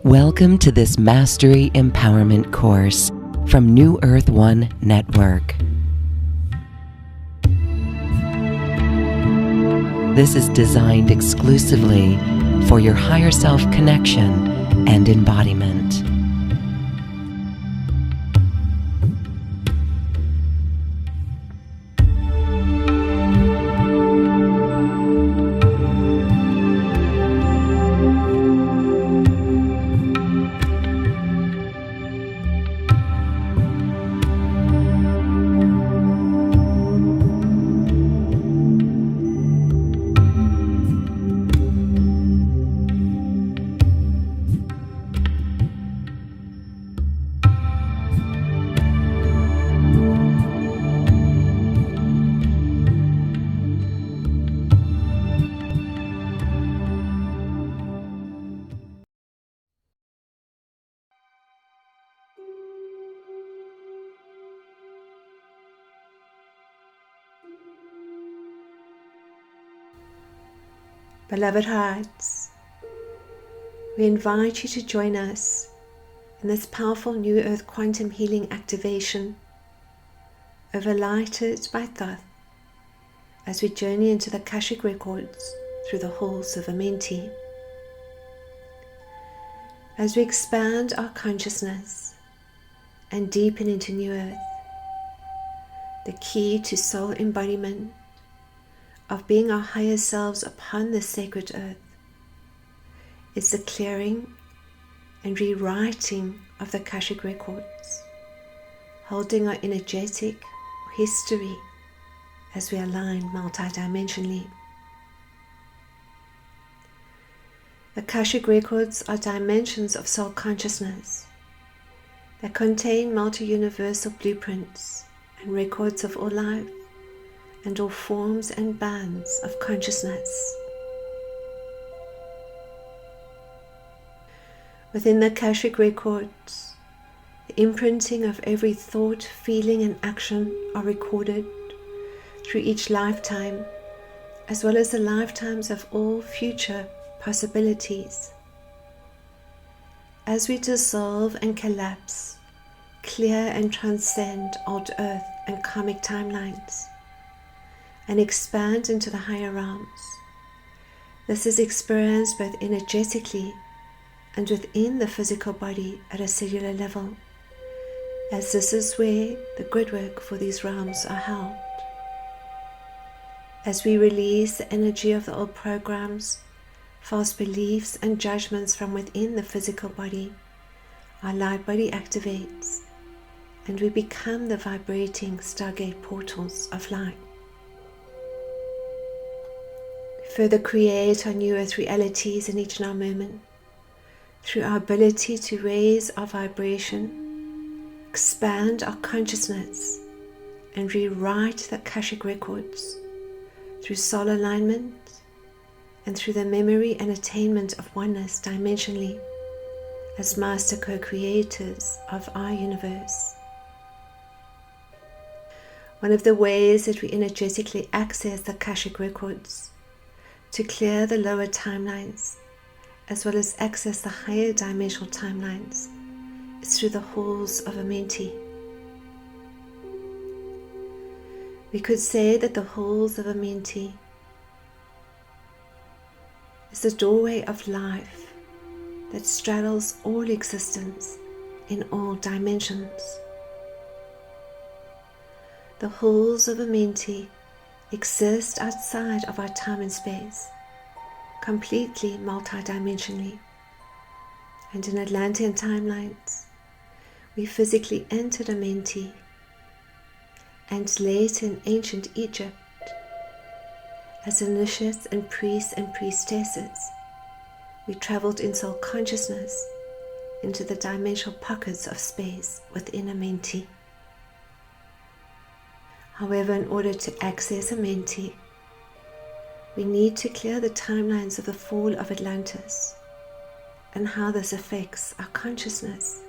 Welcome to this Mastery Empowerment course from New Earth One Network. This is designed exclusively for your higher self connection and embodiment. Beloved hearts, we invite you to join us in this powerful New Earth quantum healing activation, overlighted by Thoth, as we journey into the Akashic records through the halls of Amenti. As we expand our consciousness and deepen into New Earth, the key to soul embodiment of being our higher selves upon this sacred earth is the clearing and rewriting of the Akashic records, holding our energetic history as we align multidimensionally. The Akashic records are dimensions of soul consciousness that contain multi-universal blueprints and records of all life and all forms and bands of consciousness. Within the Akashic records, the imprinting of every thought, feeling and action are recorded through each lifetime, as well as the lifetimes of all future possibilities. As we dissolve and collapse, clear and transcend old earth and karmic timelines, and expand into the higher realms, this is experienced both energetically and within the physical body at a cellular level, as this is where the grid work for these realms are held. As we release the energy of the old programs, false beliefs and judgments from within the physical body, our light body activates and we become the vibrating stargate portals of light. Further create our new earth realities in each now moment through our ability to raise our vibration, expand our consciousness, and rewrite the Akashic records through soul alignment and through the memory and attainment of oneness dimensionally as master co-creators of our universe. One of the ways that we energetically access the Akashic records to clear the lower timelines, as well as access the higher dimensional timelines, is through the halls of Amenti. We could say that the halls of Amenti is the doorway of life that straddles all existence in all dimensions. The halls of Amenti exist outside of our time and space, completely multidimensionally, and in Atlantean timelines we physically entered Amenti, and later in ancient Egypt as initiates and priests and priestesses we traveled in soul consciousness into the dimensional pockets of space within Amenti. However, in order to access Amenti, we need to clear the timelines of the fall of Atlantis and how this affects our consciousness.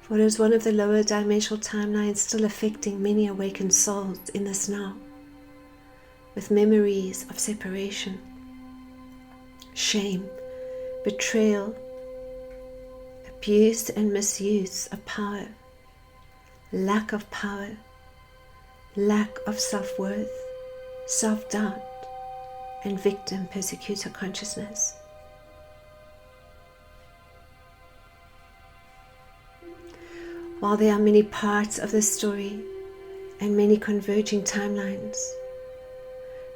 For it is one of the lower dimensional timelines still affecting many awakened souls in this now, with memories of separation, shame, betrayal, abuse and misuse of power, lack of power, lack of self-worth, self-doubt, and victim persecutor consciousness. While there are many parts of this story and many converging timelines,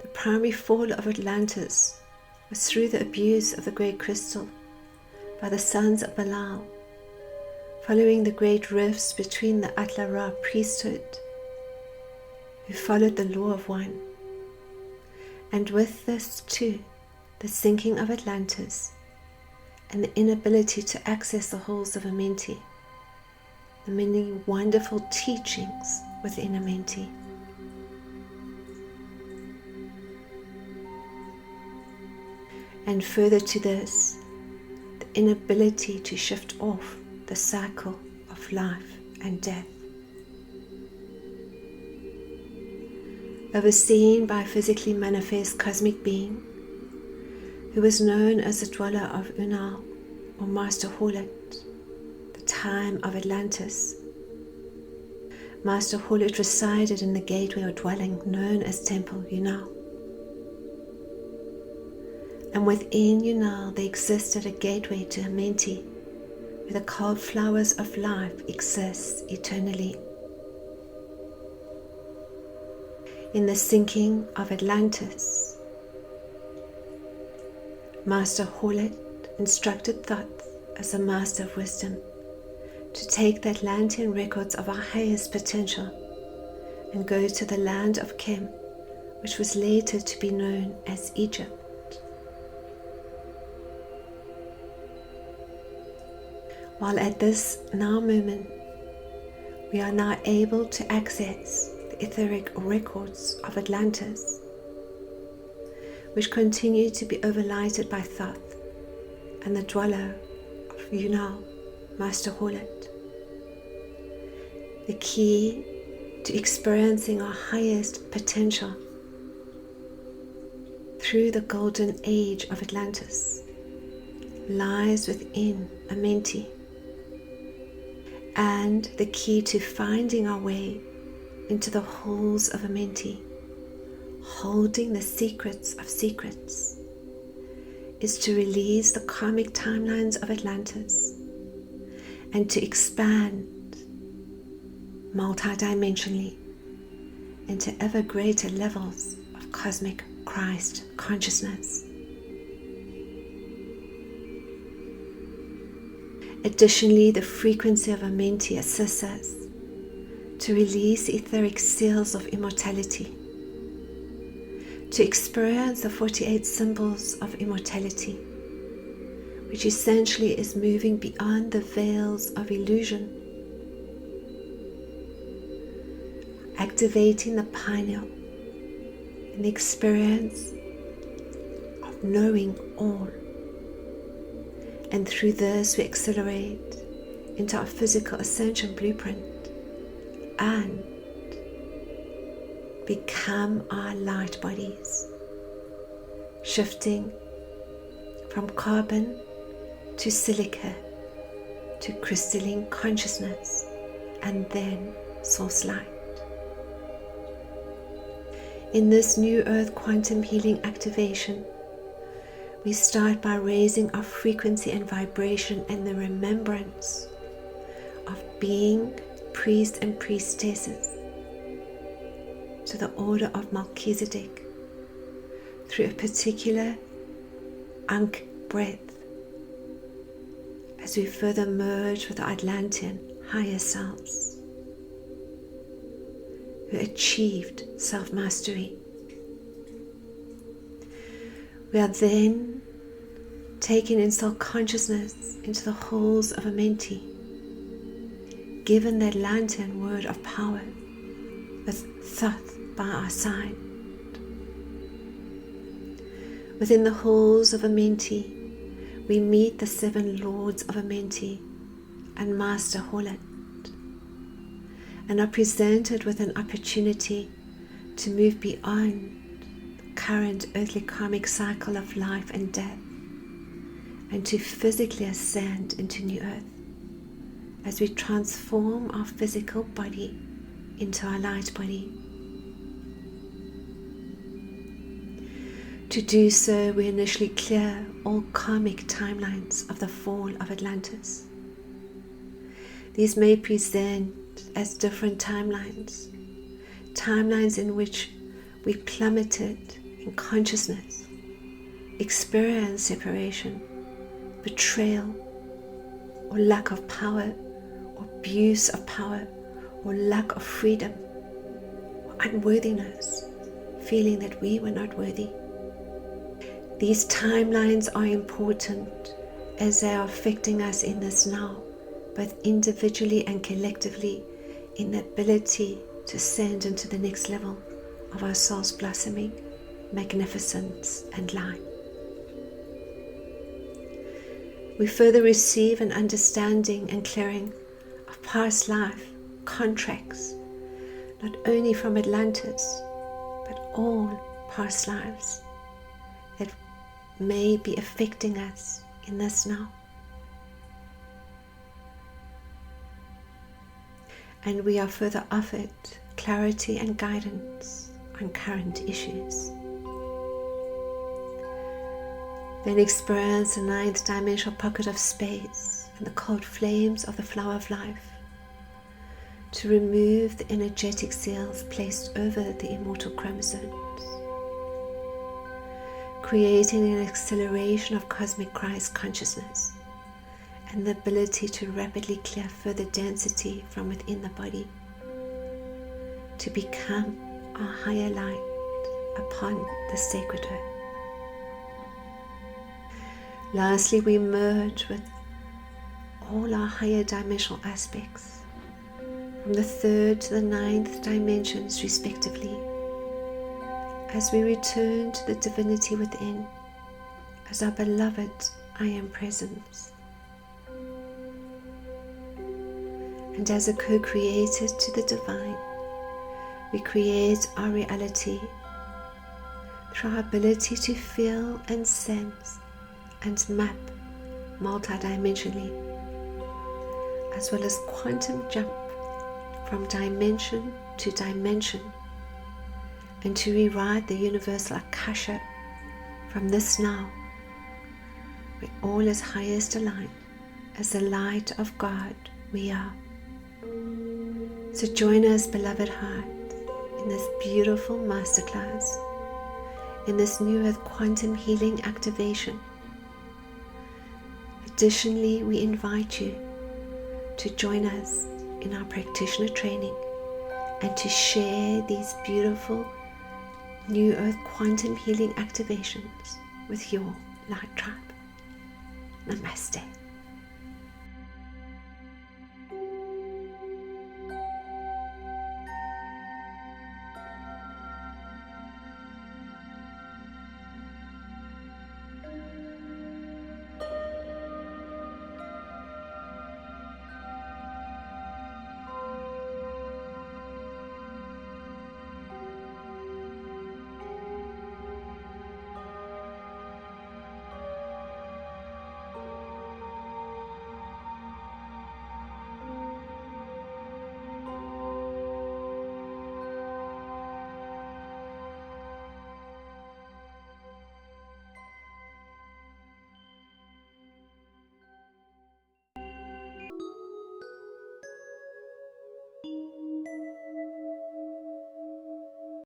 the primary fall of Atlantis was through the abuse of the great crystal by the sons of Belial, following the great rifts between the Atla-Ra priesthood, who followed the law of one, and with this too, the sinking of Atlantis and the inability to access the halls of Amenti, the many wonderful teachings within Amenti. And further to this, the inability to shift off the cycle of life and death. Overseen by a physically manifest cosmic being who was known as the dweller of Unal or Master Horlet, the time of Atlantis. Master Horlet resided in the gateway or dwelling known as Temple Unal. And within Unal there existed a gateway to Amenti, where the carved flowers of life exist eternally. In the sinking of Atlantis, Master Horlet instructed Thoth as a master of wisdom to take the Atlantean records of our highest potential and go to the land of Kem, which was later to be known as Egypt. While at this now moment, we are now able to access the etheric records of Atlantis, which continue to be overlighted by Thoth and the dweller of Unal, Master Horlet. The key to experiencing our highest potential through the golden age of Atlantis lies within Amenti, and the key to finding our way into the halls of Amenti, holding the secrets of secrets, is to release the karmic timelines of Atlantis and to expand multidimensionally into ever greater levels of cosmic Christ consciousness. Additionally, the frequency of Amenti assists us to release the etheric seals of immortality, to experience the 48 symbols of immortality, which essentially is moving beyond the veils of illusion, activating the pineal in the experience of knowing all. And through this we accelerate into our physical ascension blueprint and become our light bodies, shifting from carbon to silica to crystalline consciousness and then source light. In this new earth quantum healing activation, we start by raising our frequency and vibration and the remembrance of being priests and priestesses to the order of Melchizedek through a particular Ankh breath as we further merge with our Atlantean higher selves who achieved self-mastery. We are then taken in self-consciousness into the halls of Amenti, given that Atlantean word of power with Thoth by our side. Within the halls of Amenti, we meet the 7 lords of Amenti and Master Horlet, and are presented with an opportunity to move beyond current earthly karmic cycle of life and death and to physically ascend into New Earth as we transform our physical body into our light body. To do so, we initially clear all karmic timelines of the fall of Atlantis. These may present as different timelines in which we plummeted in consciousness, experienced separation, betrayal, or lack of power, or abuse of power, or lack of freedom, or unworthiness, feeling that we were not worthy. These timelines are important as they are affecting us in this now, both individually and collectively, in the ability to ascend into the next level of our soul's blossoming, magnificence, and light. We further receive an understanding and clearing of past life contracts, not only from Atlantis, but all past lives that may be affecting us in this now. And we are further offered clarity and guidance on current issues. Then experience the 9th dimensional pocket of space and the cold flames of the flower of life to remove the energetic seals placed over the immortal chromosomes, creating an acceleration of cosmic Christ consciousness and the ability to rapidly clear further density from within the body to become a higher light upon the sacred earth. Lastly, we merge with all our higher dimensional aspects from the 3rd to the 9th dimensions respectively, as we return to the divinity within as our beloved I Am Presence. And as a co-creator to the divine, we create our reality through our ability to feel and sense and map multidimensionally, as well as quantum jump from dimension to dimension, and to rewrite the universal Akashic from this now, where all is highest aligned as the light of God we are. So join us, beloved heart, in this beautiful masterclass, in this New Earth quantum healing activation. Additionally, we invite you to join us in our practitioner training and to share these beautiful New Earth quantum healing activations with your light tribe. Namaste.